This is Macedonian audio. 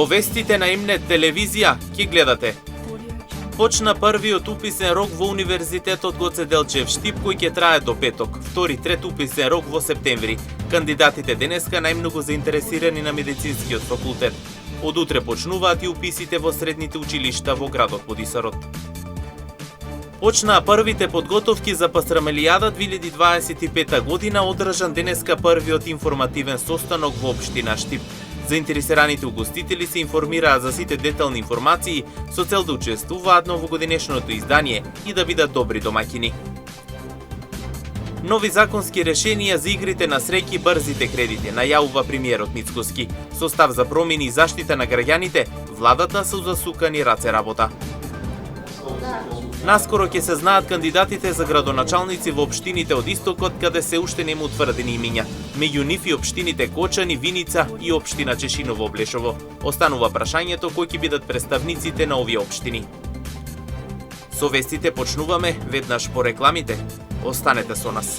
Во вестите на М-нет телевизија ќе гледате. Почна првиот уписен рок во Универзитетот Гоце Делчев Штип кој ќе трае до петок. Втори, трет уписен рок во септември. Кандидатите денеска најмногу заинтересирани на медицинскиот факултет. Од утре почнуваат и уписите во средните училишта во градот Подисарот. Почнаа првите подготовки за Пастрамелијада 2025 година, одржан денеска првиот информативен состанок во општина Штип. Заинтересираните угостители се информираат за сите детални информации со цел да учествуваат на овогодинешното издание и да бидат добри домаќини. Нови законски решенија за игрите на среќи и брзите кредити, најавува премиерот Мицкоски. Со став за промени и заштита на граѓаните, владата се засукани раце работа. Наскоро ќе се знаат кандидатите за градоначалници во општините од истокот, каде се уште нема утврдени имиња. Меѓу нив и општините Кочани, Виница и општина Чешиново Облешово. Останува прашањето кои ќе бидат представниците на овие општини. Со вестите почнуваме веднаш по рекламите. Останете со нас.